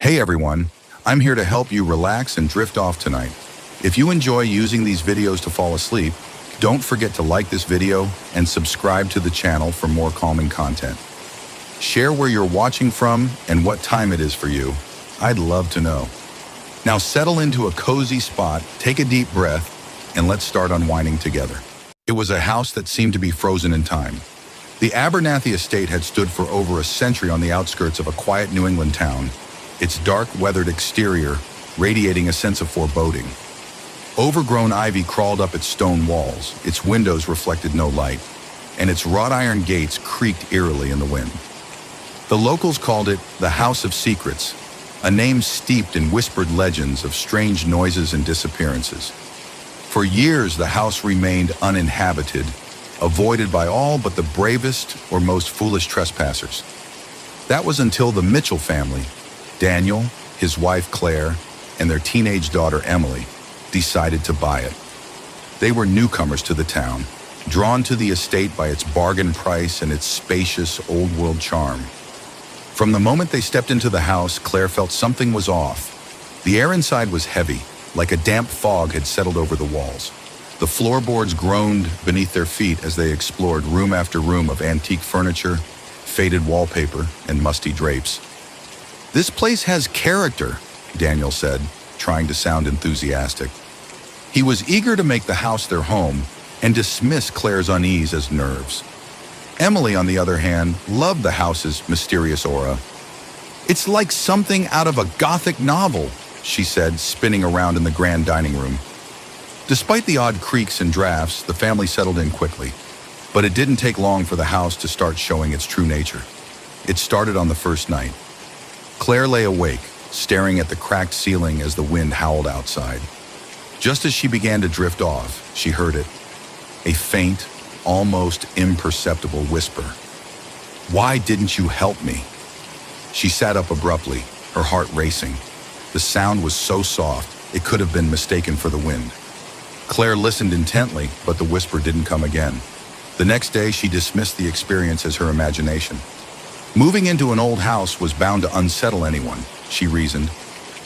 Hey everyone, I'm here to help you relax and drift off tonight. If you enjoy using these videos to fall asleep, don't forget to like this video and subscribe to the channel for more calming content. Share where you're watching from and what time it is for you. I'd love to know. Now settle into a cozy spot, take a deep breath, and let's start unwinding together. It was a house that seemed to be frozen in time. The Abernathy estate had stood for over a century on the outskirts of a quiet New England town, its dark, weathered exterior radiating a sense of foreboding. Overgrown ivy crawled up its stone walls, its windows reflected no light, and its wrought iron gates creaked eerily in the wind. The locals called it the House of Secrets, a name steeped in whispered legends of strange noises and disappearances. For years, the house remained uninhabited, avoided by all but the bravest or most foolish trespassers. That was until the Mitchell family, Daniel, his wife Claire, and their teenage daughter Emily, decided to buy it. They were newcomers to the town, drawn to the estate by its bargain price and its spacious, old-world charm. From the moment they stepped into the house, Claire felt something was off. The air inside was heavy, like a damp fog had settled over the walls. The floorboards groaned beneath their feet as they explored room after room of antique furniture, faded wallpaper, and musty drapes. "This place has character," Daniel said, trying to sound enthusiastic. He was eager to make the house their home and dismiss Claire's unease as nerves. Emily, on the other hand, loved the house's mysterious aura. "It's like something out of a Gothic novel," she said, spinning around in the grand dining room. Despite the odd creaks and drafts, the family settled in quickly. But it didn't take long for the house to start showing its true nature. It started on the first night. Claire lay awake, staring at the cracked ceiling as the wind howled outside. Just as she began to drift off, she heard it. A faint, almost imperceptible whisper. "Why didn't you help me?" She sat up abruptly, her heart racing. The sound was so soft, it could have been mistaken for the wind. Claire listened intently, but the whisper didn't come again. The next day, she dismissed the experience as her imagination. Moving into an old house was bound to unsettle anyone, she reasoned,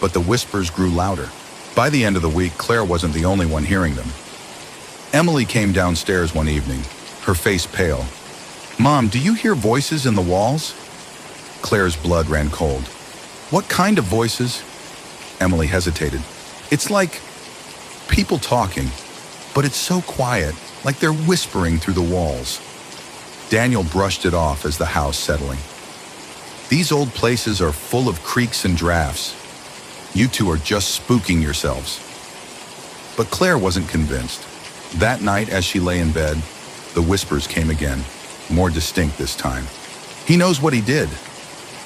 but the whispers grew louder. By the end of the week, Claire wasn't the only one hearing them. Emily came downstairs one evening, her face pale. "Mom, do you hear voices in the walls?" Claire's blood ran cold. "What kind of voices?" Emily hesitated. "It's like people talking, but it's so quiet, like they're whispering through the walls." Daniel brushed it off as the house settling. "These old places are full of creaks and drafts. You two are just spooking yourselves." But Claire wasn't convinced. That night, as she lay in bed, the whispers came again, more distinct this time. "He knows what he did."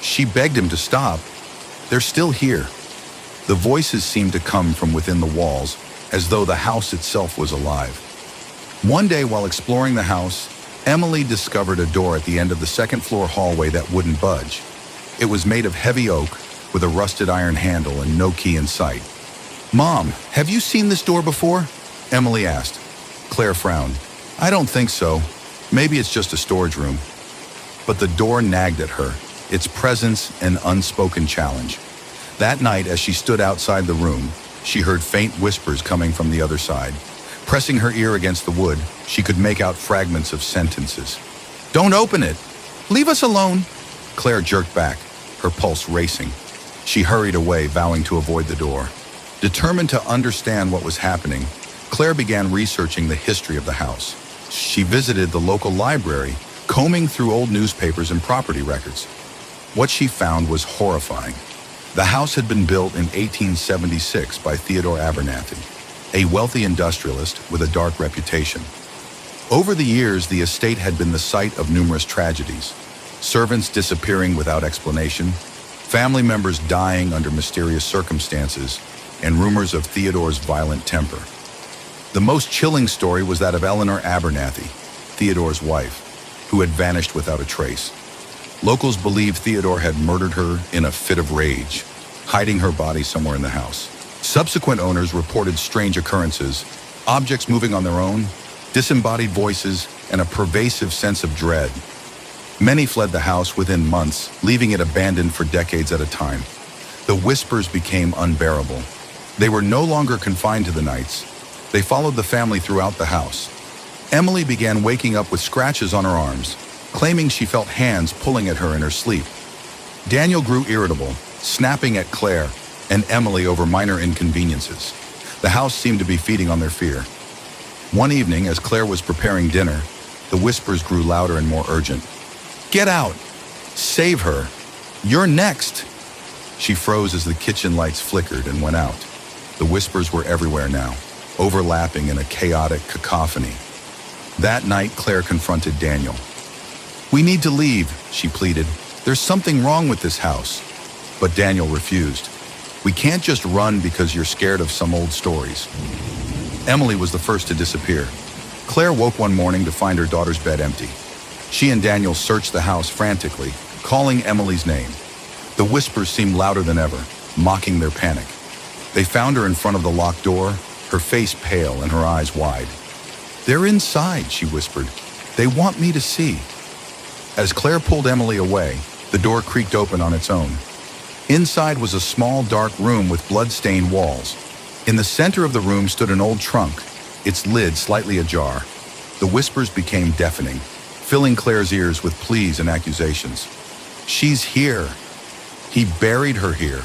She begged him to stop. "They're still here." The voices seemed to come from within the walls, as though the house itself was alive. One day, while exploring the house, Emily discovered a door at the end of the second-floor hallway that wouldn't budge. It was made of heavy oak, with a rusted iron handle and no key in sight. "Mom, have you seen this door before?" Emily asked. Claire frowned. "I don't think so. Maybe it's just a storage room." But the door nagged at her, its presence an unspoken challenge. That night, as she stood outside the room, she heard faint whispers coming from the other side. Pressing her ear against the wood, she could make out fragments of sentences. "Don't open it! Leave us alone!" Claire jerked back, her pulse racing. She hurried away, vowing to avoid the door. Determined to understand what was happening, Claire began researching the history of the house. She visited the local library, combing through old newspapers and property records. What she found was horrifying. The house had been built in 1876 by Theodore Abernathy, a wealthy industrialist with a dark reputation. Over the years, the estate had been the site of numerous tragedies. Servants disappearing without explanation, family members dying under mysterious circumstances, and rumors of Theodore's violent temper. The most chilling story was that of Eleanor Abernathy, Theodore's wife, who had vanished without a trace. Locals believed Theodore had murdered her in a fit of rage, hiding her body somewhere in the house. Subsequent owners reported strange occurrences, objects moving on their own, disembodied voices, and a pervasive sense of dread. Many fled the house within months, leaving it abandoned for decades at a time. The whispers became unbearable. They were no longer confined to the nights. They followed the family throughout the house. Emily began waking up with scratches on her arms, claiming she felt hands pulling at her in her sleep. Daniel grew irritable, snapping at Claire and Emily over minor inconveniences. The house seemed to be feeding on their fear. One evening, as Claire was preparing dinner, the whispers grew louder and more urgent. "Get out! Save her! You're next!" She froze as the kitchen lights flickered and went out. The whispers were everywhere now, overlapping in a chaotic cacophony. That night, Claire confronted Daniel. "We need to leave," she pleaded. "There's something wrong with this house." But Daniel refused. "We can't just run because you're scared of some old stories." Emily was the first to disappear. Claire woke one morning to find her daughter's bed empty. She and Daniel searched the house frantically, calling Emily's name. The whispers seemed louder than ever, mocking their panic. They found her in front of the locked door, her face pale and her eyes wide. "They're inside," she whispered. "They want me to see." As Claire pulled Emily away, the door creaked open on its own. Inside was a small, dark room with blood-stained walls. In the center of the room stood an old trunk, its lid slightly ajar. The whispers became deafening, filling Claire's ears with pleas and accusations. "She's here. He buried her here."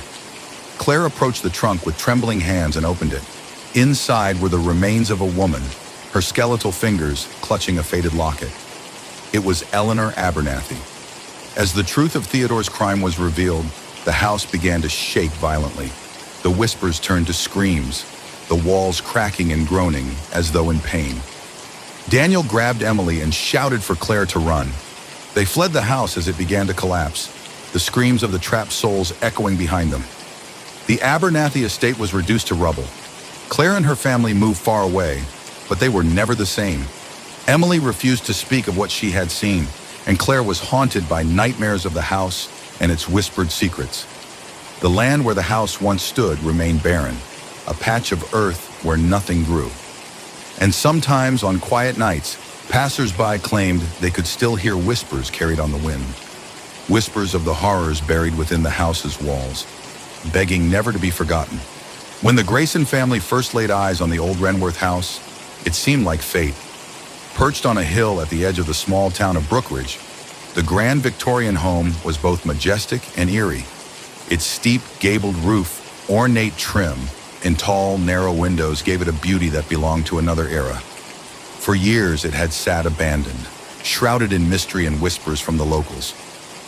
Claire approached the trunk with trembling hands and opened it. Inside were the remains of a woman, her skeletal fingers clutching a faded locket. It was Eleanor Abernathy. As the truth of Theodore's crime was revealed, the house began to shake violently. The whispers turned to screams, the walls cracking and groaning as though in pain. Daniel grabbed Emily and shouted for Claire to run. They fled the house as it began to collapse, the screams of the trapped souls echoing behind them. The Abernathy estate was reduced to rubble. Claire and her family moved far away, but they were never the same. Emily refused to speak of what she had seen, and Claire was haunted by nightmares of the house and its whispered secrets. The land where the house once stood remained barren, a patch of earth where nothing grew. And sometimes, on quiet nights, passers-by claimed they could still hear whispers carried on the wind. Whispers of the horrors buried within the house's walls, begging never to be forgotten. When the Grayson family first laid eyes on the old Renworth house, it seemed like fate. Perched on a hill at the edge of the small town of Brookridge, the grand Victorian home was both majestic and eerie. Its steep, gabled roof, ornate trim, and tall, narrow windows gave it a beauty that belonged to another era. For years, it had sat abandoned, shrouded in mystery and whispers from the locals.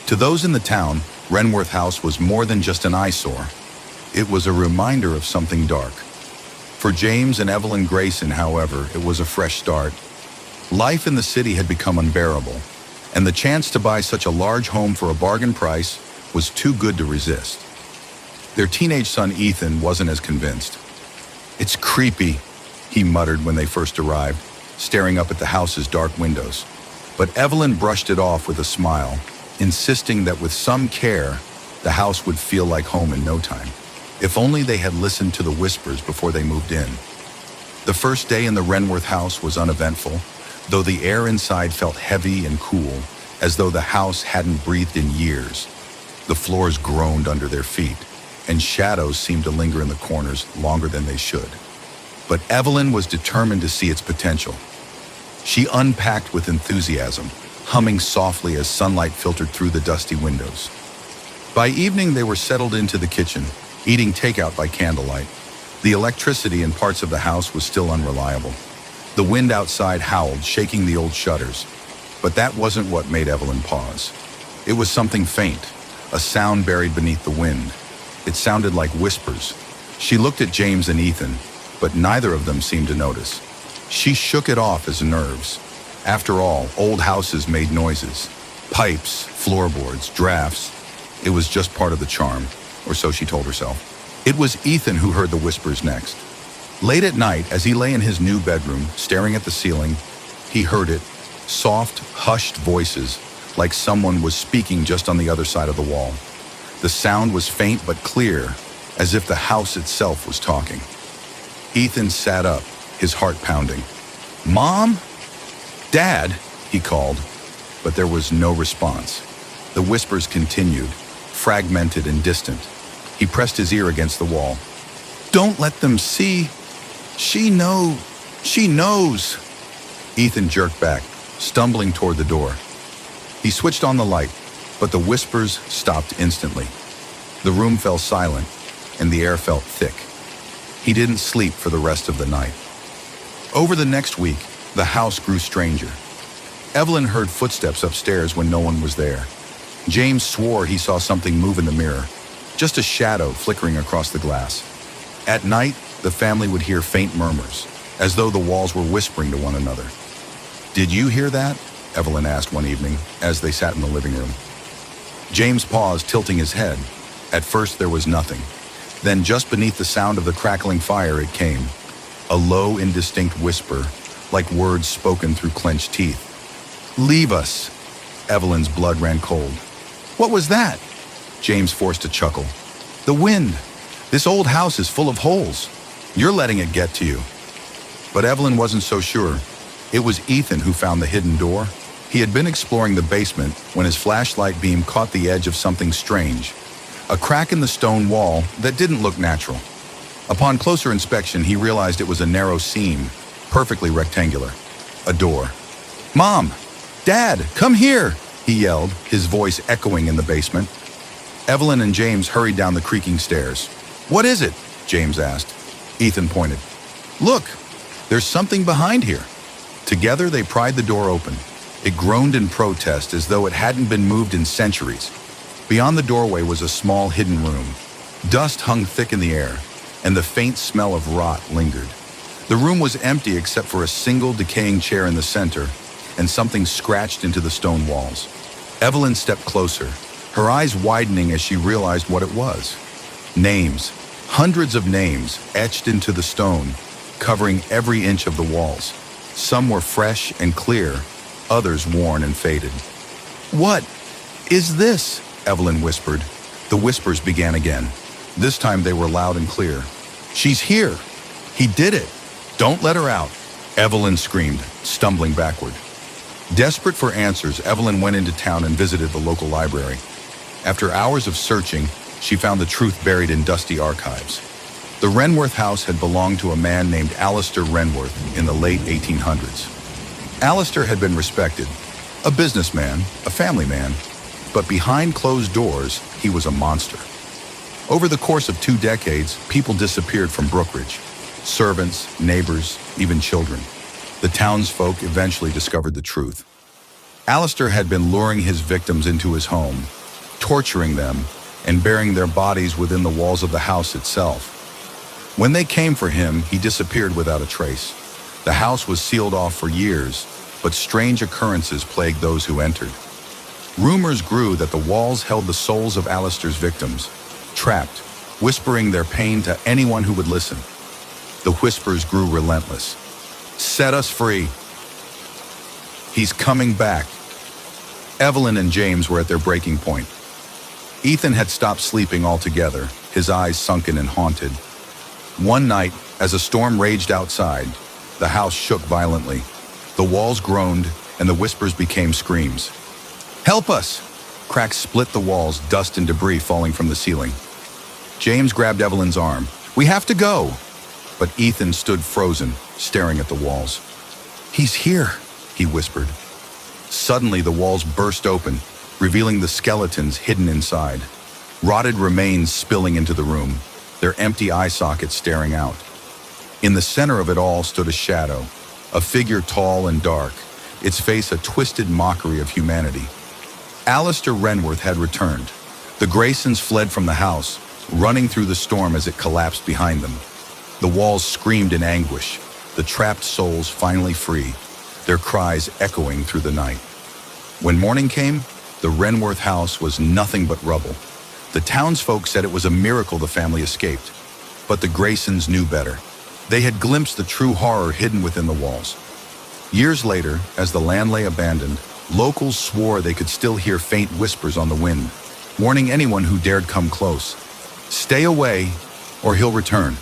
To those in the town, Renworth House was more than just an eyesore. It was a reminder of something dark. For James and Evelyn Grayson, however, it was a fresh start. Life in the city had become unbearable, and the chance to buy such a large home for a bargain price was too good to resist. Their teenage son Ethan wasn't as convinced. "It's creepy," he muttered when they first arrived, staring up at the house's dark windows. But Evelyn brushed it off with a smile, insisting that with some care, the house would feel like home in no time. If only they had listened to the whispers before they moved in. The first day in the Renworth house was uneventful, though the air inside felt heavy and cool, as though the house hadn't breathed in years. The floors groaned under their feet, and shadows seemed to linger in the corners longer than they should. But Evelyn was determined to see its potential. She unpacked with enthusiasm, humming softly as sunlight filtered through the dusty windows. By evening, they were settled into the kitchen, eating takeout by candlelight. The electricity in parts of the house was still unreliable. The wind outside howled, shaking the old shutters. But that wasn't what made Evelyn pause. It was something faint, a sound buried beneath the wind. It sounded like whispers. She looked at James and Ethan, but neither of them seemed to notice. She shook it off as nerves. After all, old houses made noises. Pipes, floorboards, drafts. It was just part of the charm, or so she told herself. It was Ethan who heard the whispers next. Late at night, as he lay in his new bedroom, staring at the ceiling, he heard it, soft, hushed voices, like someone was speaking just on the other side of the wall. The sound was faint but clear, as if the house itself was talking. Ethan sat up, his heart pounding. "Mom? Dad?" he called, but there was no response. The whispers continued, fragmented and distant. He pressed his ear against the wall. "Don't let them see. She knows. Ethan jerked back, stumbling toward the door. He switched on the light, but the whispers stopped instantly. The room fell silent, and the air felt thick. He didn't sleep for the rest of the night. Over the next week, the house grew stranger. Evelyn heard footsteps upstairs when no one was there. James swore he saw something move in the mirror, just a shadow flickering across the glass. At night, the family would hear faint murmurs, as though the walls were whispering to one another. "Did you hear that?" Evelyn asked one evening, as they sat in the living room. James paused, tilting his head. At first, there was nothing. Then, just beneath the sound of the crackling fire, it came. A low, indistinct whisper, like words spoken through clenched teeth. "Leave us." Evelyn's blood ran cold. "What was that?" James forced a chuckle. "The wind. This old house is full of holes. You're letting it get to you." But Evelyn wasn't so sure. It was Ethan who found the hidden door. He had been exploring the basement when his flashlight beam caught the edge of something strange, a crack in the stone wall that didn't look natural. Upon closer inspection, he realized it was a narrow seam, perfectly rectangular. A door. "Mom! Dad! Come here!" he yelled, his voice echoing in the basement. Evelyn and James hurried down the creaking stairs. "What is it?" James asked. Ethan pointed. "Look! There's something behind here." Together, they pried the door open. It groaned in protest as though it hadn't been moved in centuries. Beyond the doorway was a small hidden room. Dust hung thick in the air, and the faint smell of rot lingered. The room was empty except for a single decaying chair in the center, and something scratched into the stone walls. Evelyn stepped closer, her eyes widening as she realized what it was. Names, hundreds of names etched into the stone, covering every inch of the walls. Some were fresh and clear, others worn and faded. "What is this?" Evelyn whispered. The whispers began again. This time they were loud and clear. "She's here! He did it! Don't let her out!" Evelyn screamed, stumbling backward. Desperate for answers, Evelyn went into town and visited the local library. After hours of searching, she found the truth buried in dusty archives. The Renworth house had belonged to a man named Alistair Renworth in the late 1800s. Alistair had been respected, a businessman, a family man, but behind closed doors, he was a monster. Over the course of 2 decades, people disappeared from Brookridge. Servants, neighbors, even children. The townsfolk eventually discovered the truth. Alistair had been luring his victims into his home, torturing them, and burying their bodies within the walls of the house itself. When they came for him, he disappeared without a trace. The house was sealed off for years, but strange occurrences plagued those who entered. Rumors grew that the walls held the souls of Alistair's victims, trapped, whispering their pain to anyone who would listen. The whispers grew relentless. "Set us free. He's coming back." Evelyn and James were at their breaking point. Ethan had stopped sleeping altogether, his eyes sunken and haunted. One night, as a storm raged outside, the house shook violently. The walls groaned, and the whispers became screams. "Help us!" Cracks split the walls, dust and debris falling from the ceiling. James grabbed Evelyn's arm. "We have to go!" But Ethan stood frozen, staring at the walls. "He's here," he whispered. Suddenly, the walls burst open, revealing the skeletons hidden inside. Rotted remains spilling into the room, their empty eye sockets staring out. In the center of it all stood a shadow, a figure tall and dark, its face a twisted mockery of humanity. Alistair Renworth had returned. The Graysons fled from the house, running through the storm as it collapsed behind them. The walls screamed in anguish, the trapped souls finally free, their cries echoing through the night. When morning came, the Renworth house was nothing but rubble. The townsfolk said it was a miracle the family escaped, but the Graysons knew better. They had glimpsed the true horror hidden within the walls. Years later, as the land lay abandoned, locals swore they could still hear faint whispers on the wind, warning anyone who dared come close. "Stay away, or he'll return."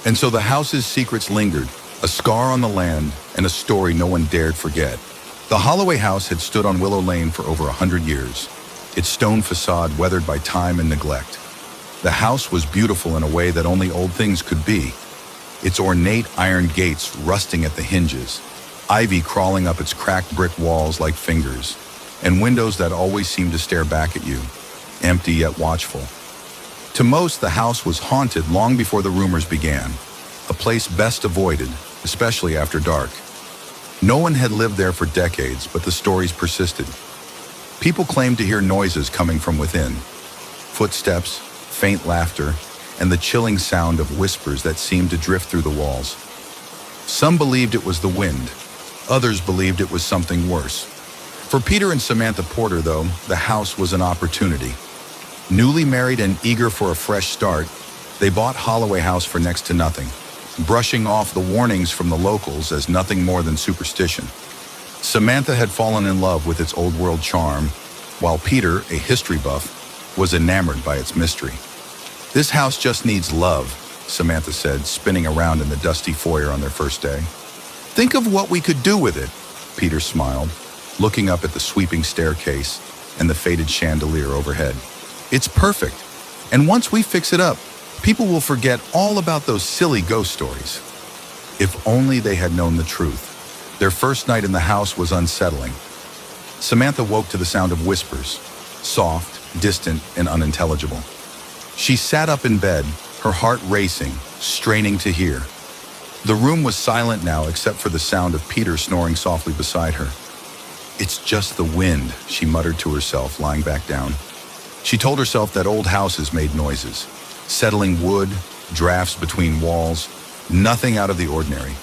And so the house's secrets lingered, a scar on the land and a story no one dared forget. The Holloway house had stood on Willow Lane for over 100 years, its stone facade weathered by time and neglect. The house was beautiful in a way that only old things could be. Its ornate iron gates rusting at the hinges, ivy crawling up its cracked brick walls like fingers, and windows that always seemed to stare back at you, empty yet watchful. To most, the house was haunted long before the rumors began, a place best avoided, especially after dark. No one had lived there for decades, but the stories persisted. People claimed to hear noises coming from within, footsteps, faint laughter, and the chilling sound of whispers that seemed to drift through the walls. Some believed it was the wind. Others believed it was something worse. For Peter and Samantha Porter, though, the house was an opportunity. Newly married and eager for a fresh start, they bought Holloway House for next to nothing, brushing off the warnings from the locals as nothing more than superstition. Samantha had fallen in love with its old-world charm, while Peter, a history buff, was enamored by its mystery. "This house just needs love," Samantha said, spinning around in the dusty foyer on their first day. "Think of what we could do with it," Peter smiled, looking up at the sweeping staircase and the faded chandelier overhead. "It's perfect, and once we fix it up, people will forget all about those silly ghost stories." If only they had known the truth. Their first night in the house was unsettling. Samantha woke to the sound of whispers, soft, distant, and unintelligible. She sat up in bed, her heart racing, straining to hear. The room was silent now except for the sound of Peter snoring softly beside her. "It's just the wind," she muttered to herself, lying back down. She told herself that old houses made noises, settling wood, drafts between walls, nothing out of the ordinary.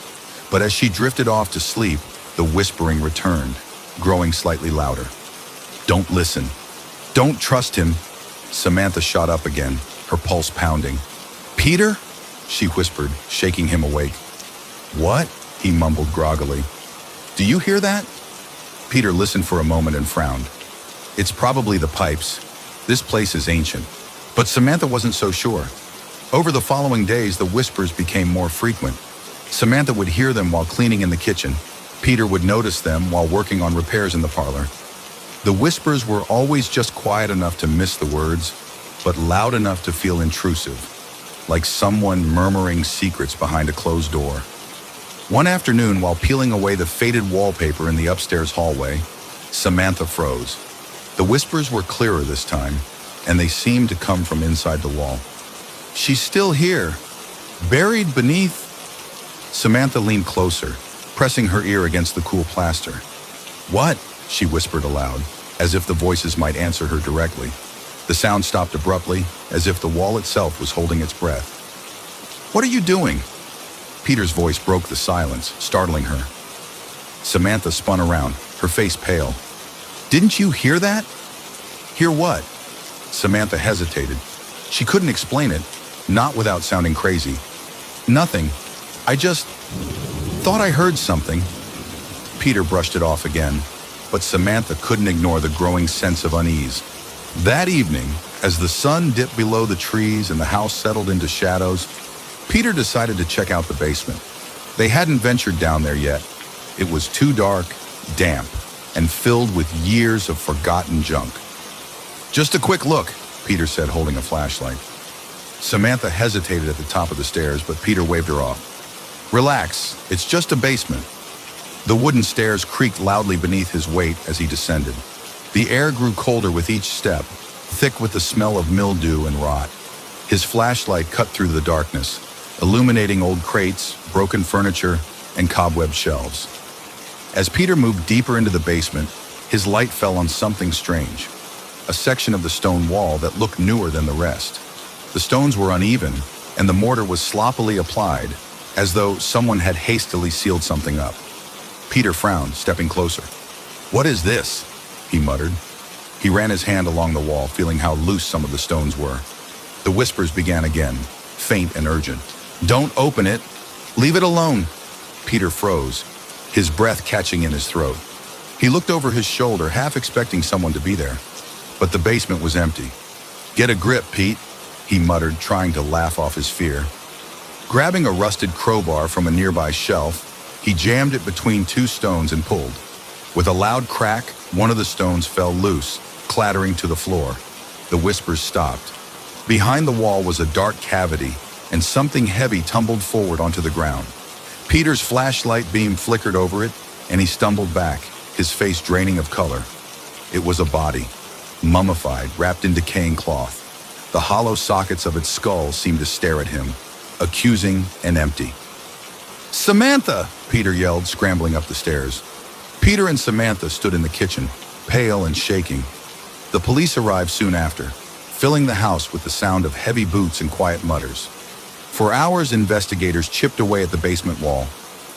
But as she drifted off to sleep, the whispering returned, growing slightly louder. "Don't listen. Don't trust him." Samantha shot up again, her pulse pounding. "Peter?" she whispered, shaking him awake. "What?" he mumbled groggily. "Do you hear that?" Peter listened for a moment and frowned. "It's probably the pipes. This place is ancient." But Samantha wasn't so sure. Over the following days, the whispers became more frequent. Samantha would hear them while cleaning in the kitchen. Peter would notice them while working on repairs in the parlor. The whispers were always just quiet enough to miss the words, but loud enough to feel intrusive, like someone murmuring secrets behind a closed door. One afternoon, while peeling away the faded wallpaper in the upstairs hallway, Samantha froze. The whispers were clearer this time, and they seemed to come from inside the wall. "She's still here, buried beneath." Samantha leaned closer, pressing her ear against the cool plaster. "What?" she whispered aloud, as if the voices might answer her directly. The sound stopped abruptly, as if the wall itself was holding its breath. "What are you doing?" Peter's voice broke the silence, startling her. Samantha spun around, her face pale. "Didn't you hear that?" "Hear what?" Samantha hesitated. She couldn't explain it, not without sounding crazy. "Nothing. I just thought I heard something." Peter brushed it off again, but Samantha couldn't ignore the growing sense of unease. That evening, as the sun dipped below the trees and the house settled into shadows, Peter decided to check out the basement. They hadn't ventured down there yet. It was too dark, damp, and filled with years of forgotten junk. "Just a quick look," Peter said, holding a flashlight. Samantha hesitated at the top of the stairs, but Peter waved her off. "Relax, it's just a basement." The wooden stairs creaked loudly beneath his weight as he descended. The air grew colder with each step, thick with the smell of mildew and rot. His flashlight cut through the darkness, illuminating old crates, broken furniture, and cobweb shelves. As Peter moved deeper into the basement, his light fell on something strange, a section of the stone wall that looked newer than the rest. The stones were uneven, and the mortar was sloppily applied, as though someone had hastily sealed something up. Peter frowned, stepping closer. "What is this?" he muttered. He ran his hand along the wall, feeling how loose some of the stones were. The whispers began again, faint and urgent. "Don't open it. Leave it alone." Peter froze, his breath catching in his throat. He looked over his shoulder, half expecting someone to be there. But the basement was empty. "Get a grip, Pete," he muttered, trying to laugh off his fear. Grabbing a rusted crowbar from a nearby shelf, he jammed it between two stones and pulled. With a loud crack, one of the stones fell loose, clattering to the floor. The whispers stopped. Behind the wall was a dark cavity, and something heavy tumbled forward onto the ground. Peter's flashlight beam flickered over it, and he stumbled back, his face draining of color. It was a body, mummified, wrapped in decaying cloth. The hollow sockets of its skull seemed to stare at him, accusing and empty. "Samantha!" Peter yelled, scrambling up the stairs. Peter and Samantha stood in the kitchen, pale and shaking. The police arrived soon after, filling the house with the sound of heavy boots and quiet mutters. For hours, investigators chipped away at the basement wall.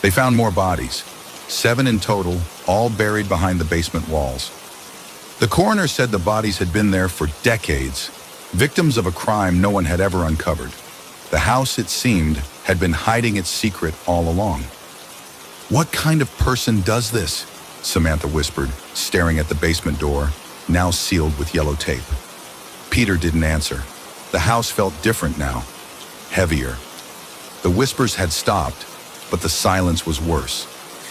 They found more bodies, 7 in total, all buried behind the basement walls. The coroner said the bodies had been there for decades, victims of a crime no one had ever uncovered. The house, it seemed, had been hiding its secret all along. "What kind of person does this?" Samantha whispered, staring at the basement door, now sealed with yellow tape. Peter didn't answer. The house felt different now, heavier. The whispers had stopped, but the silence was worse.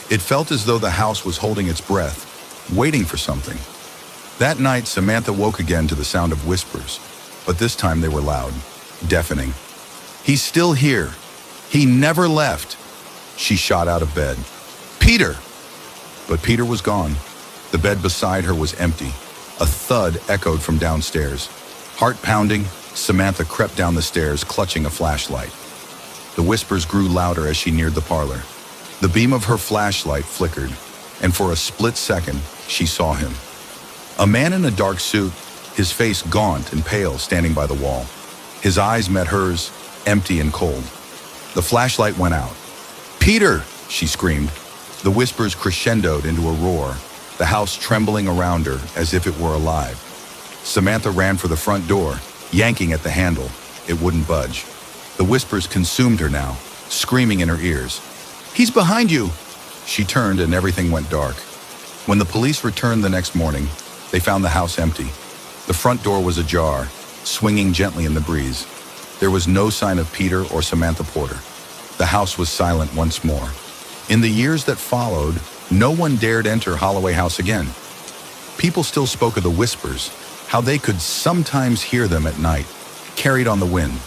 It felt as though the house was holding its breath, waiting for something. That night, Samantha woke again to the sound of whispers, but this time they were loud, deafening. "He's still here. He never left." She shot out of bed. "Peter!" But Peter was gone. The bed beside her was empty. A thud echoed from downstairs. Heart pounding, Samantha crept down the stairs, clutching a flashlight. The whispers grew louder as she neared the parlor. The beam of her flashlight flickered, and for a split second, she saw him. A man in a dark suit, his face gaunt and pale, standing by the wall. His eyes met hers, empty and cold. The flashlight went out. "Peter!" she screamed. The whispers crescendoed into a roar, the house trembling around her as if it were alive. Samantha ran for the front door, yanking at the handle. It wouldn't budge. The whispers consumed her now, screaming in her ears. "He's behind you!" She turned and everything went dark. When the police returned the next morning, they found the house empty. The front door was ajar, swinging gently in the breeze. There was no sign of Peter or Samantha Porter. The house was silent once more. In the years that followed, no one dared enter Holloway House again. People still spoke of the whispers, how they could sometimes hear them at night, carried on the wind.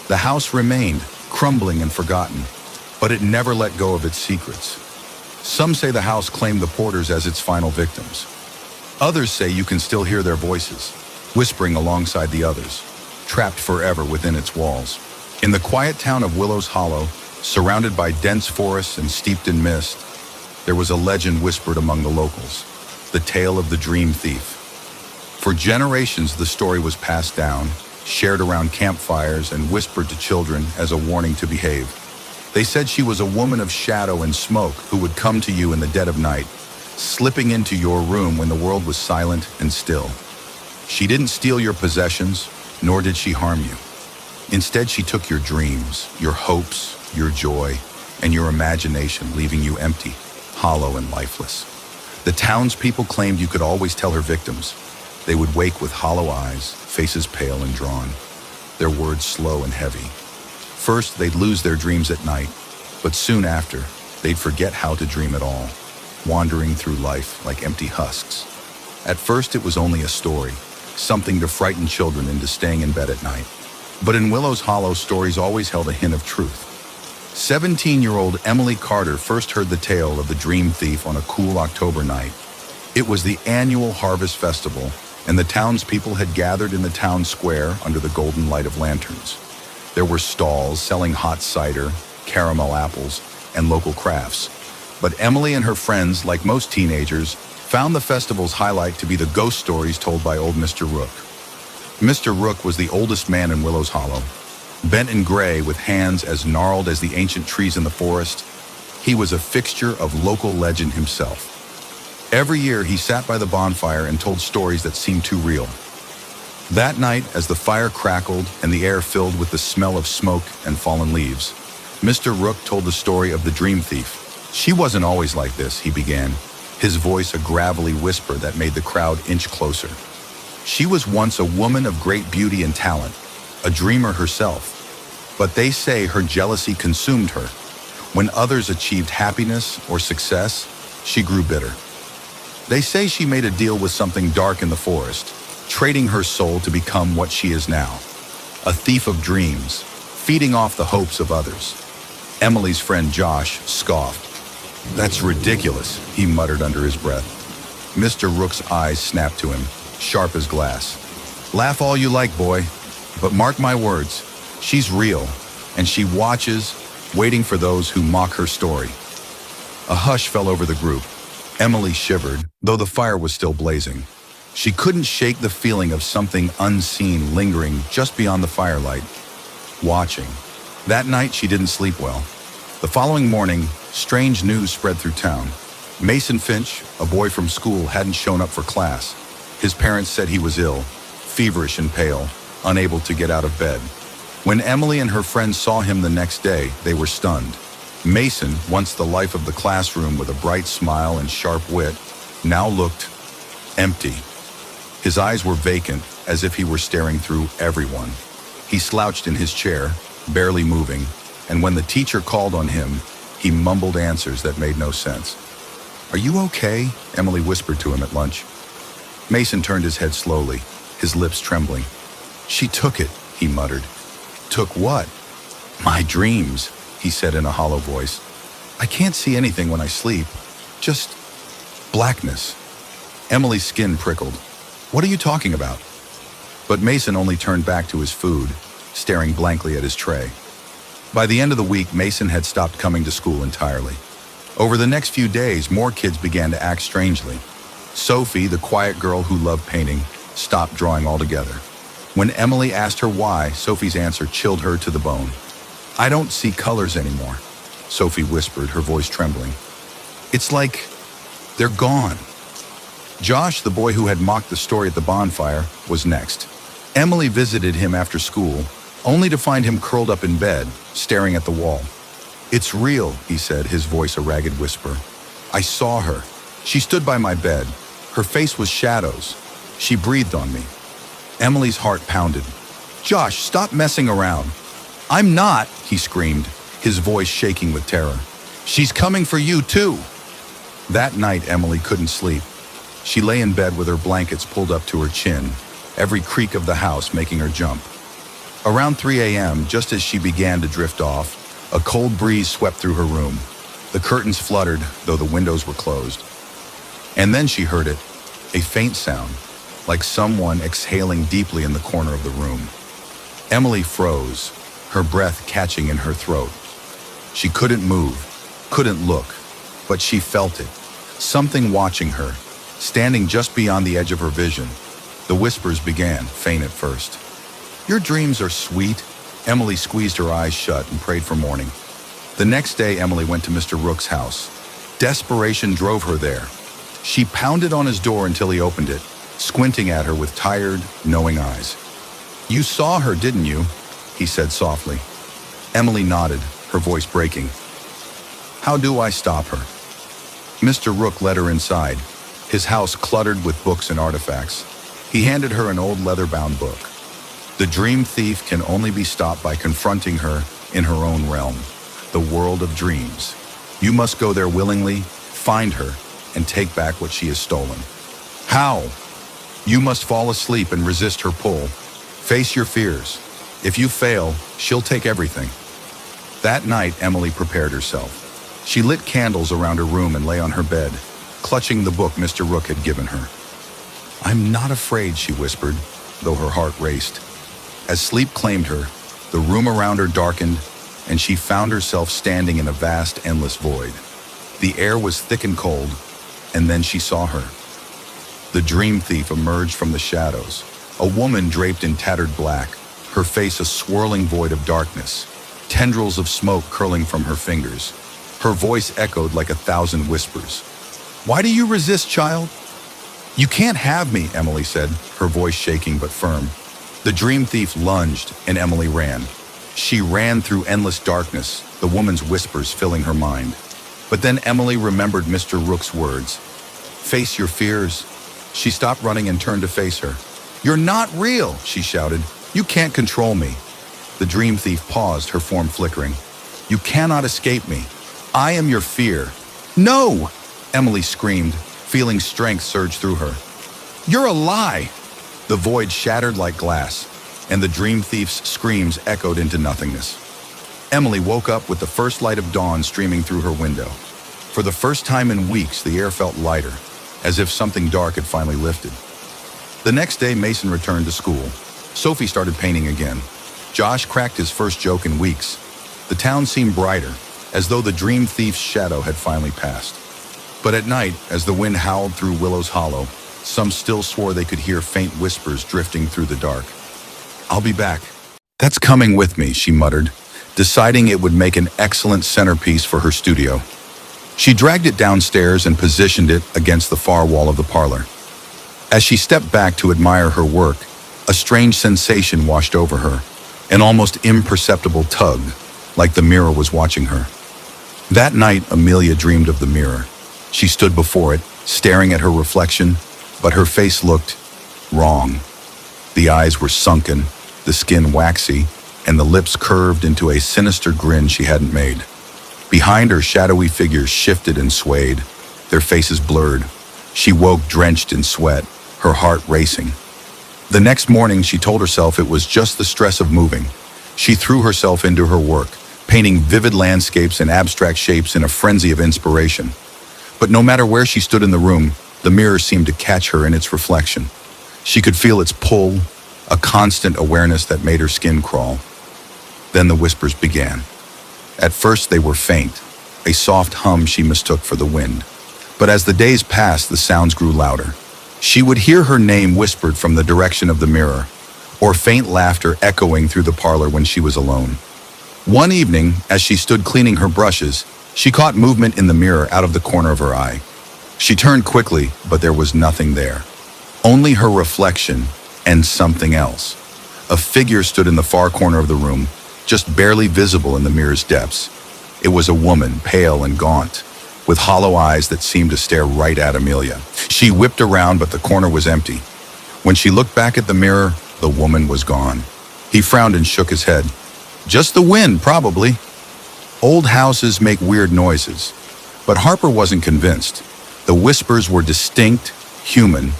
The house remained, crumbling and forgotten, but it never let go of its secrets. Some say the house claimed the Porters as its final victims. Others say you can still hear their voices, whispering alongside the others, trapped forever within its walls. In the quiet town of Willows Hollow, surrounded by dense forests and steeped in mist, there was a legend whispered among the locals, the tale of the dream thief. For generations, the story was passed down, shared around campfires, and whispered to children as a warning to behave. They said she was a woman of shadow and smoke who would come to you in the dead of night, slipping into your room when the world was silent and still. She didn't steal your possessions, nor did she harm you. Instead, she took your dreams, your hopes, your joy, and your imagination, leaving you empty, hollow, and lifeless. The townspeople claimed you could always tell her victims. They would wake with hollow eyes, faces pale and drawn, their words slow and heavy. First, they'd lose their dreams at night, but soon after, they'd forget how to dream at all, wandering through life like empty husks. At first, it was only a story, something to frighten children into staying in bed at night. But in Willows Hollow, stories always held a hint of truth. 17-year-old Emily Carter first heard the tale of the dream thief on a cool October night. It was the annual Harvest Festival, and the townspeople had gathered in the town square under the golden light of lanterns. There were stalls selling hot cider, caramel apples, and local crafts. But Emily and her friends, like most teenagers, found the festival's highlight to be the ghost stories told by old Mr. Rook. Mr. Rook was the oldest man in Willows Hollow. Bent in gray with hands as gnarled as the ancient trees in the forest, he was a fixture of local legend himself. Every year, he sat by the bonfire and told stories that seemed too real. That night, as the fire crackled and the air filled with the smell of smoke and fallen leaves, Mr. Rook told the story of the dream thief. "She wasn't always like this," he began, his voice a gravelly whisper that made the crowd inch closer. "She was once a woman of great beauty and talent, a dreamer herself. But they say her jealousy consumed her. When others achieved happiness or success, she grew bitter. They say she made a deal with something dark in the forest, trading her soul to become what she is now. a thief of dreams, feeding off the hopes of others. Emily's friend Josh scoffed. "That's ridiculous," he muttered under his breath. Mr. Rook's eyes snapped to him, sharp as glass. "Laugh all you like, boy, but mark my words, she's real, and she watches, waiting for those who mock her story." A hush fell over the group. Emily shivered, though the fire was still blazing. She couldn't shake the feeling of something unseen lingering just beyond the firelight, watching. That night, she didn't sleep well. The following morning, strange news spread through town. Mason Finch, a boy from school, hadn't shown up for class. His parents said he was ill, feverish and pale, unable to get out of bed. When Emily and her friends saw him the next day, they were stunned. Mason, once the life of the classroom with a bright smile and sharp wit, now looked empty. His eyes were vacant, as if he were staring through everyone. He slouched in his chair, barely moving, and when the teacher called on him, he mumbled answers that made no sense. "Are you okay?" Emily whispered to him at lunch. Mason turned his head slowly, his lips trembling. "She took it," he muttered. "Took what?" "My dreams," he said in a hollow voice. "I can't see anything when I sleep. Just blackness." Emily's skin prickled. "What are you talking about?" But Mason only turned back to his food, staring blankly at his tray. By the end of the week, Mason had stopped coming to school entirely. Over the next few days, more kids began to act strangely. Sophie, the quiet girl who loved painting, stopped drawing altogether. When Emily asked her why, Sophie's answer chilled her to the bone. "I don't see colors anymore," Sophie whispered, her voice trembling. "It's like they're gone." Josh, the boy who had mocked the story at the bonfire, was next. Emily visited him after school, only to find him curled up in bed, staring at the wall. "It's real," he said, his voice a ragged whisper. "I saw her. She stood by my bed. Her face was shadows. She breathed on me." Emily's heart pounded. "Josh, stop messing around." "I'm not," he screamed, his voice shaking with terror. "She's coming for you, too." That night, Emily couldn't sleep. She lay in bed with her blankets pulled up to her chin, every creak of the house making her jump. Around 3 a.m., just as she began to drift off, a cold breeze swept through her room. The curtains fluttered, though the windows were closed. And then she heard it, a faint sound, like someone exhaling deeply in the corner of the room. Emily froze, her breath catching in her throat. She couldn't move, couldn't look, but she felt it, something watching her, standing just beyond the edge of her vision. The whispers began, faint at first. "Your dreams are sweet." Emily squeezed her eyes shut and prayed for morning. The next day, Emily went to Mr. Rook's house. Desperation drove her there. She pounded on his door until he opened it, squinting at her with tired, knowing eyes. "You saw her, didn't you?" he said softly. Emily nodded, her voice breaking. "How do I stop her?" Mr. Rook led her inside, his house cluttered with books and artifacts. He handed her an old leather-bound book. The dream thief can only be stopped by confronting her in her own realm, the world of dreams. You must go there willingly, find her, and take back what she has stolen. How? You must fall asleep and resist her pull. Face your fears. If you fail, she'll take everything. That night, Emily prepared herself. She lit candles around her room and lay on her bed, clutching the book Mr. Rook had given her. "I'm not afraid," she whispered, though her heart raced. As sleep claimed her, the room around her darkened, and she found herself standing in a vast, endless void. The air was thick and cold, and then she saw her. The dream thief emerged from the shadows, a woman draped in tattered black, her face a swirling void of darkness, tendrils of smoke curling from her fingers. Her voice echoed like 1,000 whispers. "Why do you resist, child?" "You can't have me," Emily said, her voice shaking but firm. The dream thief lunged, and Emily ran. She ran through endless darkness, the woman's whispers filling her mind. But then Emily remembered Mr. Rook's words. "Face your fears." She stopped running and turned to face her. "You're not real," she shouted. "You can't control me." The dream thief paused, her form flickering. "You cannot escape me. I am your fear." "No!" Emily screamed, feeling strength surge through her. "You're a lie!" The void shattered like glass. and the dream thief's screams echoed into nothingness. Emily woke up with the first light of dawn streaming through her window. For the first time in weeks, the air felt lighter, as if something dark had finally lifted. The next day, Mason returned to school. Sophie started painting again. Josh cracked his first joke in weeks. The town seemed brighter, as though the dream thief's shadow had finally passed. But at night, as the wind howled through Willow's Hollow, some still swore they could hear faint whispers drifting through the dark. "I'll be back." "That's coming with me," she muttered, deciding it would make an excellent centerpiece for her studio. She dragged it downstairs and positioned it against the far wall of the parlor. As she stepped back to admire her work, a strange sensation washed over her, an almost imperceptible tug, like the mirror was watching her. That night, Amelia dreamed of the mirror. She stood before it, staring at her reflection, but her face looked wrong. The eyes were sunken, the skin waxy, and the lips curved into a sinister grin she hadn't made. Behind her, shadowy figures shifted and swayed, their faces blurred. She woke drenched in sweat, her heart racing. The next morning, she told herself it was just the stress of moving. She threw herself into her work, painting vivid landscapes and abstract shapes in a frenzy of inspiration. But no matter where she stood in the room, the mirror seemed to catch her in its reflection. She could feel its pull, a constant awareness that made her skin crawl. Then the whispers began. At first they were faint, a soft hum she mistook for the wind. But as the days passed, the sounds grew louder. She would hear her name whispered from the direction of the mirror, or faint laughter echoing through the parlor when she was alone. One evening, as she stood cleaning her brushes, she caught movement in the mirror out of the corner of her eye. She turned quickly, but there was nothing there. Only her reflection and something else. A figure stood in the far corner of the room, just barely visible in the mirror's depths. It was a woman, pale and gaunt, with hollow eyes that seemed to stare right at Amelia. She whipped around, but the corner was empty. When she looked back at the mirror, the woman was gone. He frowned and shook his head. "Just the wind, probably. Old houses make weird noises." But Harper wasn't convinced. The whispers were distinct, human,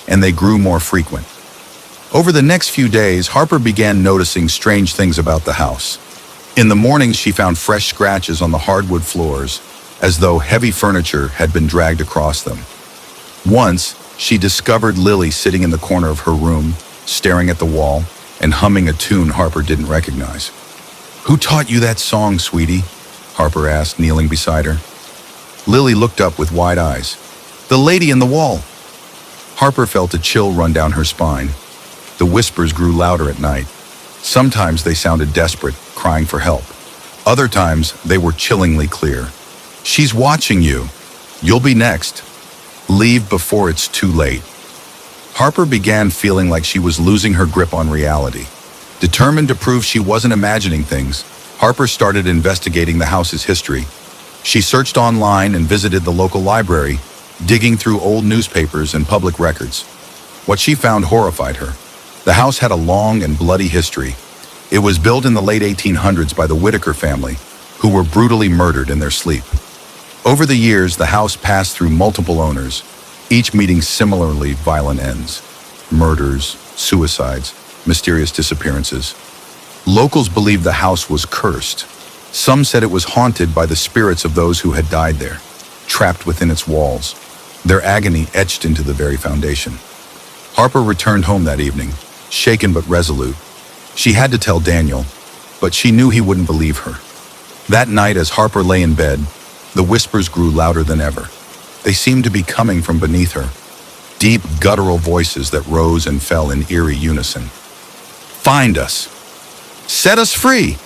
and they grew more frequent. Over the next few days, Harper began noticing strange things about the house. In the mornings, she found fresh scratches on the hardwood floors, as though heavy furniture had been dragged across them. Once, she discovered Lily sitting in the corner of her room, staring at the wall and humming a tune Harper didn't recognize. "Who taught you that song, sweetie?" Harper asked, kneeling beside her. Lily looked up with wide eyes. "The lady in the wall." Harper felt a chill run down her spine. The whispers grew louder at night. Sometimes they sounded desperate, crying for help. Other times, they were chillingly clear. "She's watching you. You'll be next. Leave before it's too late." Harper began feeling like she was losing her grip on reality. Determined to prove she wasn't imagining things, Harper started investigating the house's history. She searched online and visited the local library, digging through old newspapers and public records. What she found horrified her. The house had a long and bloody history. It was built in the late 1800s by the Whitaker family, who were brutally murdered in their sleep. Over the years, the house passed through multiple owners, each meeting similarly violent ends. Murders, suicides, mysterious disappearances. Locals believed the house was cursed. Some said it was haunted by the spirits of those who had died there, trapped within its walls, their agony etched into the very foundation. Harper returned home that evening, shaken but resolute. She had to tell Daniel, but she knew he wouldn't believe her. That night, as Harper lay in bed, the whispers grew louder than ever. They seemed to be coming from beneath her, deep, guttural voices that rose and fell in eerie unison. "Find us! Set us free!"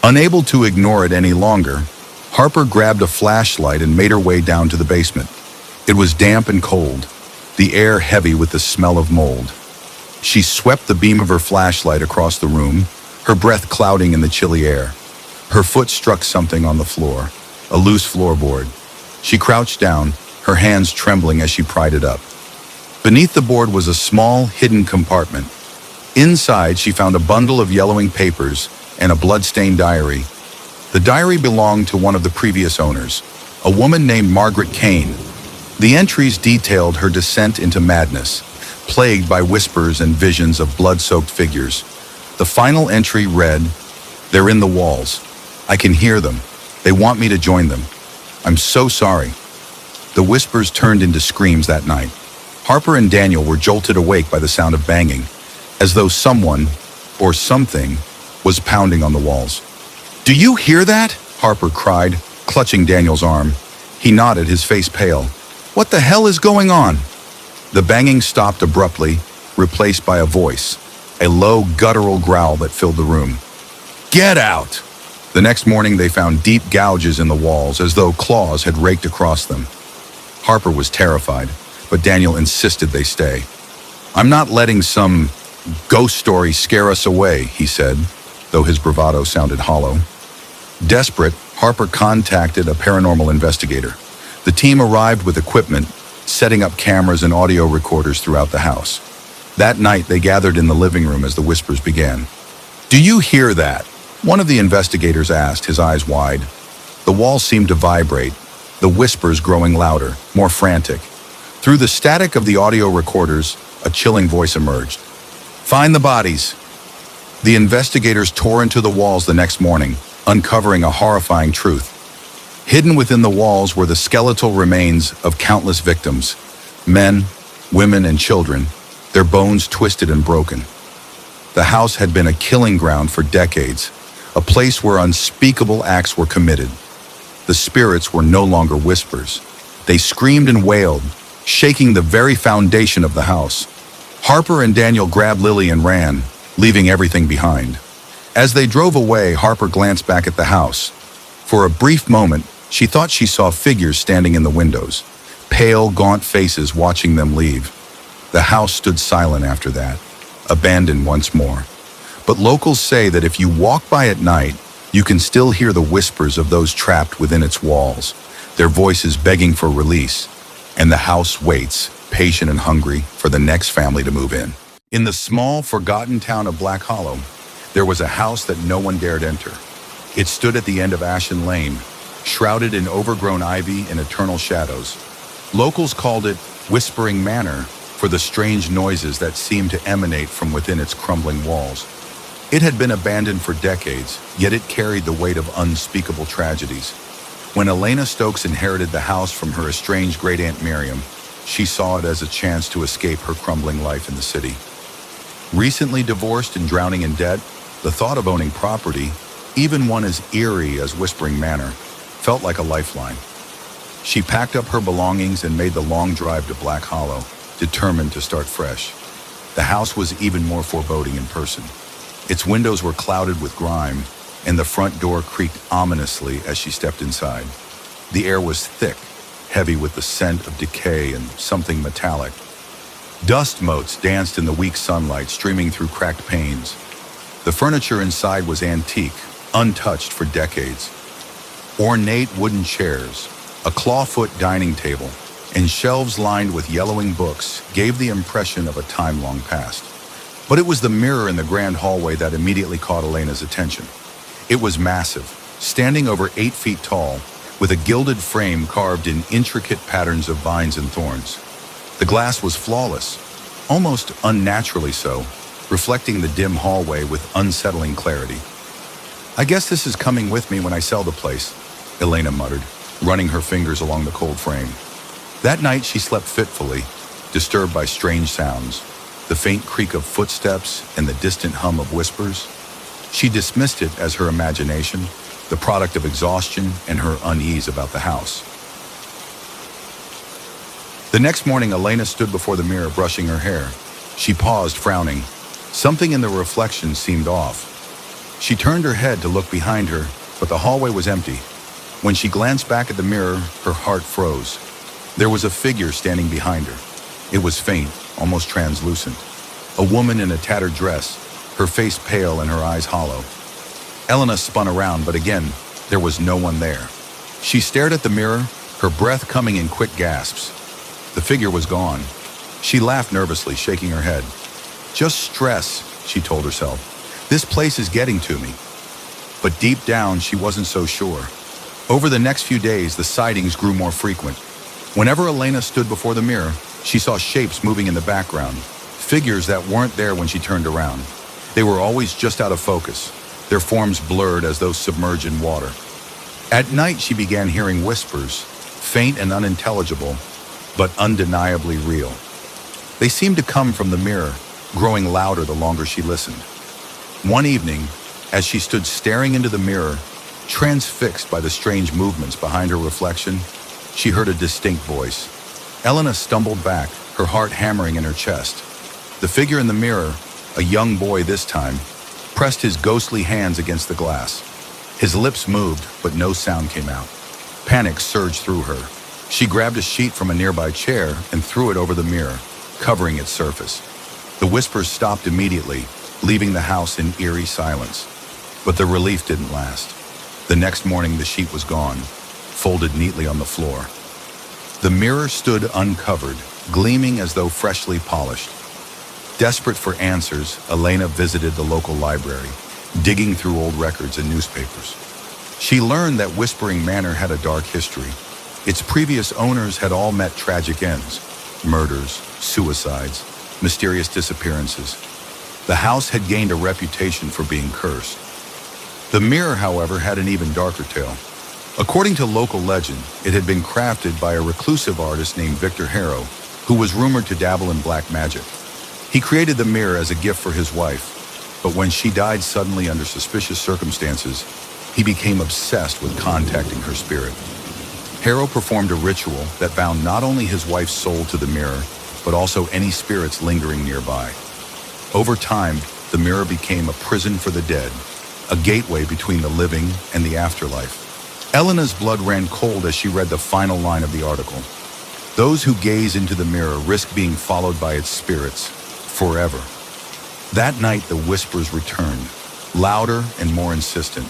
Unable to ignore it any longer, Harper grabbed a flashlight and made her way down to the basement. It was damp and cold, the air heavy with the smell of mold. She swept the beam of her flashlight across the room, her breath clouding in the chilly air. Her foot struck something on the floor, a loose floorboard. She crouched down, her hands trembling as she pried it up. Beneath the board was a small, hidden compartment. Inside, she found a bundle of yellowing papers and a blood-stained diary. The diary belonged to one of the previous owners, a woman named Margaret Kane. The entries detailed her descent into madness, plagued by whispers and visions of blood-soaked figures. The final entry read, "They're in the walls. I can hear them. They want me to join them. I'm so sorry." The whispers turned into screams that night. Harper and Daniel were jolted awake by the sound of banging, as though someone, or something, was pounding on the walls. "Do you hear that?" Harper cried, clutching Daniel's arm. He nodded, his face pale. "What the hell is going on?" The banging stopped abruptly, replaced by a voice, a low, guttural growl that filled the room. "Get out!" The next morning they found deep gouges in the walls, as though claws had raked across them. Harper was terrified, but Daniel insisted they stay. "I'm not letting some ghost story scare us away," he said, though his bravado sounded hollow. Desperate, Harper contacted a paranormal investigator. The team arrived with equipment, setting up cameras and audio recorders throughout the house. That night, they gathered in the living room as the whispers began. "Do you hear that?" one of the investigators asked, his eyes wide. The walls seemed to vibrate, the whispers growing louder, more frantic. Through the static of the audio recorders, a chilling voice emerged. "Find the bodies." The investigators tore into the walls the next morning, uncovering a horrifying truth. Hidden within the walls were the skeletal remains of countless victims, men, women, and children, their bones twisted and broken. The house had been a killing ground for decades, a place where unspeakable acts were committed. The spirits were no longer whispers. They screamed and wailed, shaking the very foundation of the house. Harper and Daniel grabbed Lily and ran, leaving everything behind. As they drove away, Harper glanced back at the house. For a brief moment, she thought she saw figures standing in the windows, pale, gaunt faces watching them leave. The house stood silent after that, abandoned once more. But locals say that if you walk by at night, you can still hear the whispers of those trapped within its walls, their voices begging for release, and the house waits, patient and hungry, for the next family to move in. In the small, forgotten town of Black Hollow, there was a house that no one dared enter. It stood at the end of Ashen Lane, shrouded in overgrown ivy and eternal shadows. Locals called it Whispering Manor for the strange noises that seemed to emanate from within its crumbling walls. It had been abandoned for decades, yet it carried the weight of unspeakable tragedies. When Elena Stokes inherited the house from her estranged great-aunt Miriam, she saw it as a chance to escape her crumbling life in the city. Recently divorced and drowning in debt, the thought of owning property, even one as eerie as Whispering Manor, felt like a lifeline. She packed up her belongings and made the long drive to Black Hollow, determined to start fresh. The house was even more foreboding in person. Its windows were clouded with grime, and the front door creaked ominously as she stepped inside. The air was thick, heavy with the scent of decay and something metallic. Dust motes danced in the weak sunlight streaming through cracked panes. The furniture inside was antique, untouched for decades. Ornate wooden chairs, a clawfoot dining table, and shelves lined with yellowing books gave the impression of a time long past. But it was the mirror in the grand hallway that immediately caught Elena's attention. It was massive, standing over 8 feet tall, with a gilded frame carved in intricate patterns of vines and thorns. The glass was flawless, almost unnaturally so, reflecting the dim hallway with unsettling clarity. "I guess this is coming with me when I sell the place," Elena muttered, running her fingers along the cold frame. That night she slept fitfully, disturbed by strange sounds, the faint creak of footsteps and the distant hum of whispers. She dismissed it as her imagination, the product of exhaustion and her unease about the house. The next morning, Elena stood before the mirror brushing her hair. She paused, frowning. Something in the reflection seemed off. She turned her head to look behind her, but the hallway was empty. When she glanced back at the mirror, her heart froze. There was a figure standing behind her. It was faint, almost translucent. A woman in a tattered dress, her face pale and her eyes hollow. Elena spun around, but again, there was no one there. She stared at the mirror, her breath coming in quick gasps. The figure was gone. She laughed nervously, shaking her head. "Just stress," she told herself. "This place is getting to me." But deep down, she wasn't so sure. Over the next few days, the sightings grew more frequent. Whenever Elena stood before the mirror, she saw shapes moving in the background, figures that weren't there when she turned around. They were always just out of focus, their forms blurred as though submerged in water. At night, she began hearing whispers, faint and unintelligible, but undeniably real. They seemed to come from the mirror, growing louder the longer she listened. One evening, as she stood staring into the mirror, transfixed by the strange movements behind her reflection, she heard a distinct voice. Elena stumbled back, her heart hammering in her chest. The figure in the mirror, a young boy this time, pressed his ghostly hands against the glass. His lips moved, but no sound came out. Panic surged through her. She grabbed a sheet from a nearby chair and threw it over the mirror, covering its surface. The whispers stopped immediately, leaving the house in eerie silence. But the relief didn't last. The next morning, the sheet was gone, folded neatly on the floor. The mirror stood uncovered, gleaming as though freshly polished. Desperate for answers, Elena visited the local library, digging through old records and newspapers. She learned that Whispering Manor had a dark history. Its previous owners had all met tragic ends: murders, suicides, mysterious disappearances. The house had gained a reputation for being cursed. The mirror, however, had an even darker tale. According to local legend, it had been crafted by a reclusive artist named Victor Harrow, who was rumored to dabble in black magic. He created the mirror as a gift for his wife, but when she died suddenly under suspicious circumstances, he became obsessed with contacting her spirit. Harrow performed a ritual that bound not only his wife's soul to the mirror, but also any spirits lingering nearby. Over time, the mirror became a prison for the dead, a gateway between the living and the afterlife. Elena's blood ran cold as she read the final line of the article. Those who gaze into the mirror risk being followed by its spirits forever. That night, the whispers returned, louder and more insistent.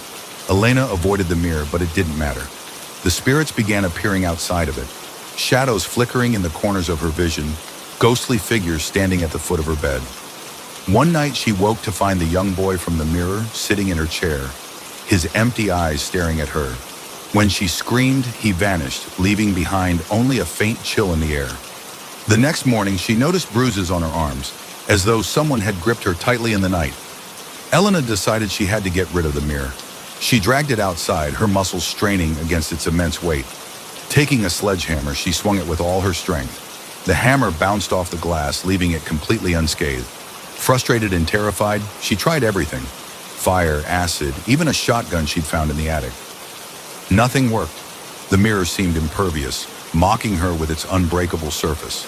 Elena avoided the mirror, but it didn't matter. The spirits began appearing outside of it, shadows flickering in the corners of her vision, ghostly figures standing at the foot of her bed. One night, she woke to find the young boy from the mirror sitting in her chair, his empty eyes staring at her. When she screamed, he vanished, leaving behind only a faint chill in the air. The next morning, she noticed bruises on her arms, as though someone had gripped her tightly in the night. Elena decided she had to get rid of the mirror. She dragged it outside, her muscles straining against its immense weight. Taking a sledgehammer, she swung it with all her strength. The hammer bounced off the glass, leaving it completely unscathed. Frustrated and terrified, she tried everything: fire, acid, even a shotgun she'd found in the attic. Nothing worked. The mirror seemed impervious, mocking her with its unbreakable surface.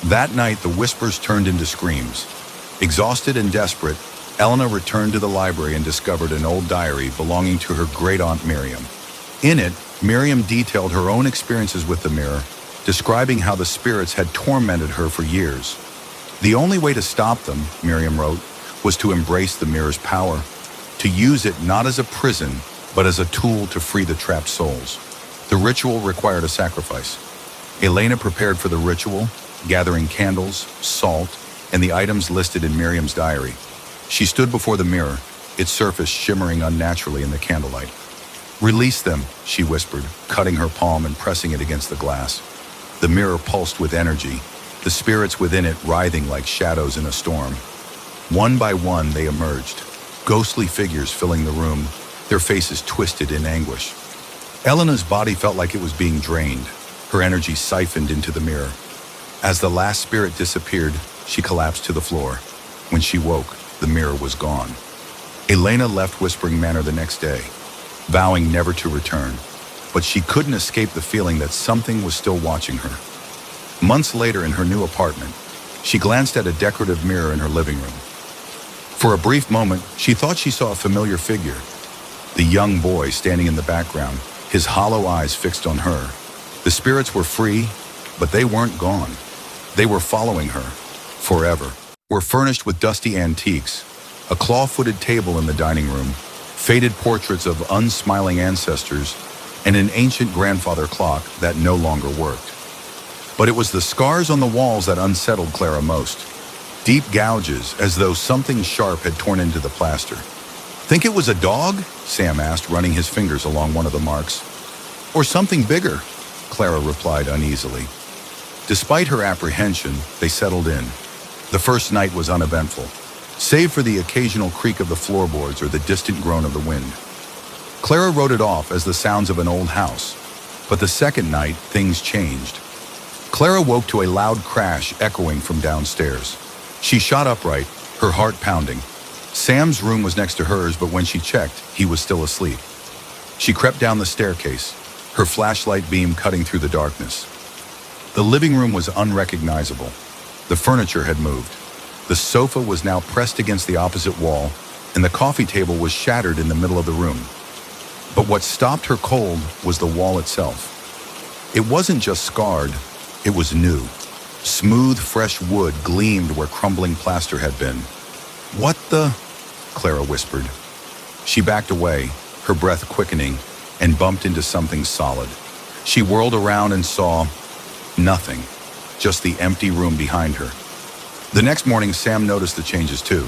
That night, the whispers turned into screams. Exhausted and desperate, Elena returned to the library and discovered an old diary belonging to her great-aunt Miriam. In it, Miriam detailed her own experiences with the mirror, describing how the spirits had tormented her for years. The only way to stop them, Miriam wrote, was to embrace the mirror's power, to use it not as a prison, but as a tool to free the trapped souls. The ritual required a sacrifice. Elena prepared for the ritual, gathering candles, salt, and the items listed in Miriam's diary. She stood before the mirror, its surface shimmering unnaturally in the candlelight. "Release them," she whispered, cutting her palm and pressing it against the glass. The mirror pulsed with energy, the spirits within it writhing like shadows in a storm. One by one, they emerged, ghostly figures filling the room, their faces twisted in anguish. Elena's body felt like it was being drained, her energy siphoned into the mirror. As the last spirit disappeared, she collapsed to the floor. When she woke, the mirror was gone. Elena left Whispering Manor the next day, vowing never to return, but she couldn't escape the feeling that something was still watching her. Months later, in her new apartment, she glanced at a decorative mirror in her living room. For a brief moment, she thought she saw a familiar figure. The young boy standing in the background, his hollow eyes fixed on her. The spirits were free, but they weren't gone. They were following her, forever. Were furnished with dusty antiques, a claw-footed table in the dining room, faded portraits of unsmiling ancestors, and an ancient grandfather clock that no longer worked. But it was the scars on the walls that unsettled Clara most. Deep gouges, as though something sharp had torn into the plaster. "Think it was a dog?" Sam asked, running his fingers along one of the marks. "Or something bigger," Clara replied uneasily. Despite her apprehension, they settled in. The first night was uneventful. save for the occasional creak of the floorboards or the distant groan of the wind. Clara wrote it off as the sounds of an old house, but the second night, things changed. Clara woke to a loud crash echoing from downstairs. She shot upright, her heart pounding. Sam's room was next to hers, but when she checked, he was still asleep. She crept down the staircase, her flashlight beam cutting through the darkness. The living room was unrecognizable. The furniture had moved. The sofa was now pressed against the opposite wall, and the coffee table was shattered in the middle of the room. But what stopped her cold was the wall itself. It wasn't just scarred, it was new. Smooth, fresh wood gleamed where crumbling plaster had been. "What the?" Clara whispered. She backed away, her breath quickening, and bumped into something solid. She whirled around and saw nothing, just the empty room behind her. The next morning, Sam noticed the changes too.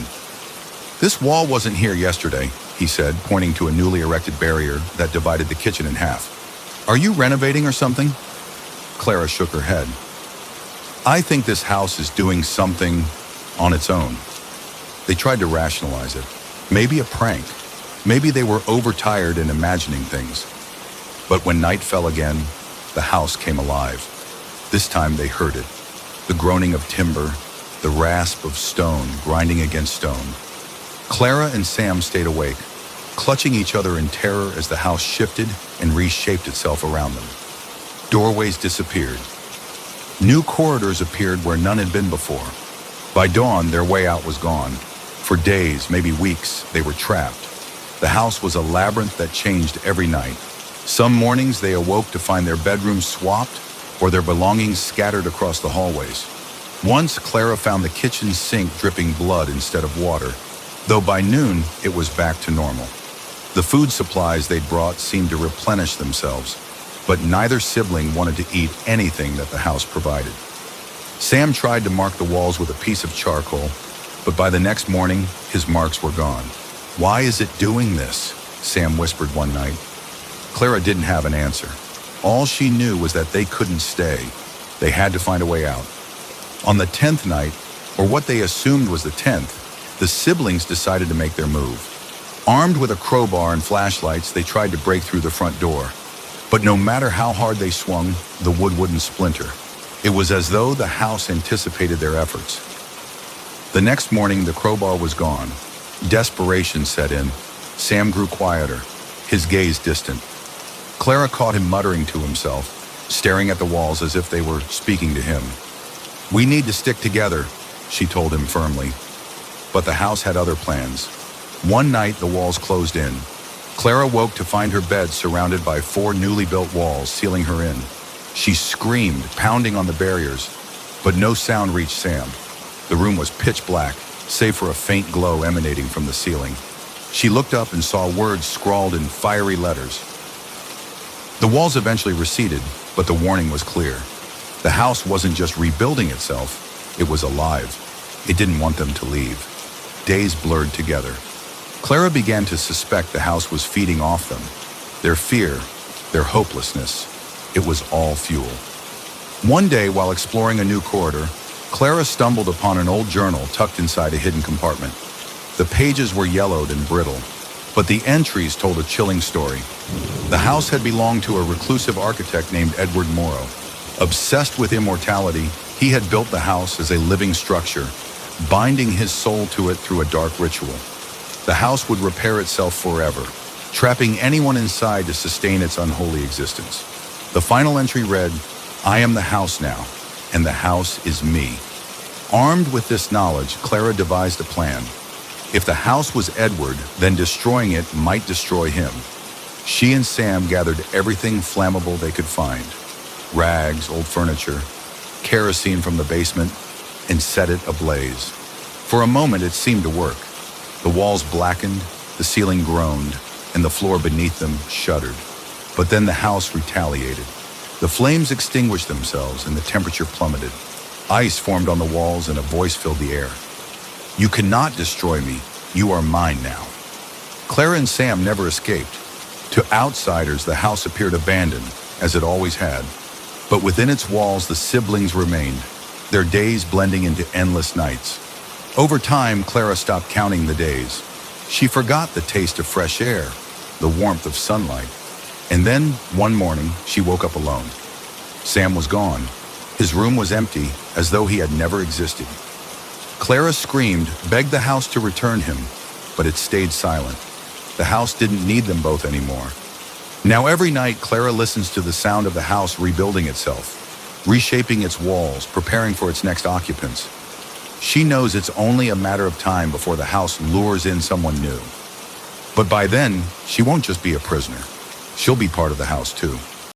"This wall wasn't here yesterday," he said, pointing to a newly erected barrier that divided the kitchen in half. "Are you renovating or something?" Clara shook her head. "I think this house is doing something on its own." They tried to rationalize it. Maybe a prank. Maybe they were overtired and imagining things. But when night fell again, the house came alive. This time they heard it. The groaning of timber, the rasp of stone grinding against stone. Clara and Sam stayed awake, clutching each other in terror as the house shifted and reshaped itself around them. Doorways disappeared. New corridors appeared where none had been before. By dawn, their way out was gone. For days, maybe weeks, they were trapped. The house was a labyrinth that changed every night. Some mornings they awoke to find their bedrooms swapped or their belongings scattered across the hallways. Once, Clara found the kitchen sink dripping blood instead of water, though by noon, it was back to normal. The food supplies they'd brought seemed to replenish themselves, but neither sibling wanted to eat anything that the house provided. Sam tried to mark the walls with a piece of charcoal, but by the next morning, his marks were gone. "Why is it doing this?" Sam whispered one night. Clara didn't have an answer. All she knew was that they couldn't stay. They had to find a way out. On the 10th night, or what they assumed was the 10th, the siblings decided to make their move. Armed with a crowbar and flashlights, they tried to break through the front door. But no matter how hard they swung, the wood wouldn't splinter. It was as though the house anticipated their efforts. The next morning, the crowbar was gone. Desperation set in. Sam grew quieter, his gaze distant. Clara caught him muttering to himself, staring at the walls as if they were speaking to him. "We need to stick together," she told him firmly. But the house had other plans. One night, the walls closed in. Clara woke to find her bed surrounded by 4 newly built walls, sealing her in. She screamed, pounding on the barriers, but no sound reached Sam. The room was pitch black, save for a faint glow emanating from the ceiling. She looked up and saw words scrawled in fiery letters. The walls eventually receded, but the warning was clear. The house wasn't just rebuilding itself, it was alive. It didn't want them to leave. Days blurred together. Clara began to suspect the house was feeding off them. Their fear, their hopelessness, it was all fuel. One day, while exploring a new corridor, Clara stumbled upon an old journal tucked inside a hidden compartment. The pages were yellowed and brittle, but the entries told a chilling story. The house had belonged to a reclusive architect named Edward Morrow. Obsessed with immortality, he had built the house as a living structure, binding his soul to it through a dark ritual. The house would repair itself forever, trapping anyone inside to sustain its unholy existence. The final entry read, "I am the house now, and the house is me." Armed with this knowledge, Clara devised a plan. If the house was Edward, then destroying it might destroy him. She and Sam gathered everything flammable they could find. Rags, old furniture, kerosene from the basement, and set it ablaze. For a moment, it seemed to work. The walls blackened, the ceiling groaned, and the floor beneath them shuddered. But then the house retaliated. The flames extinguished themselves and the temperature plummeted. Ice formed on the walls and a voice filled the air. "You cannot destroy me. You are mine now." Clara and Sam never escaped. To outsiders, the house appeared abandoned, as it always had. But within its walls, the siblings remained, their days blending into endless nights. Over time, Clara stopped counting the days. She forgot the taste of fresh air, the warmth of sunlight. And then, one morning, she woke up alone. Sam was gone. His room was empty, as though he had never existed. Clara screamed, begged the house to return him, but it stayed silent. The house didn't need them both anymore. Now every night, Clara listens to the sound of the house rebuilding itself, reshaping its walls, preparing for its next occupants. She knows it's only a matter of time before the house lures in someone new. But by then, she won't just be a prisoner. She'll be part of the house too.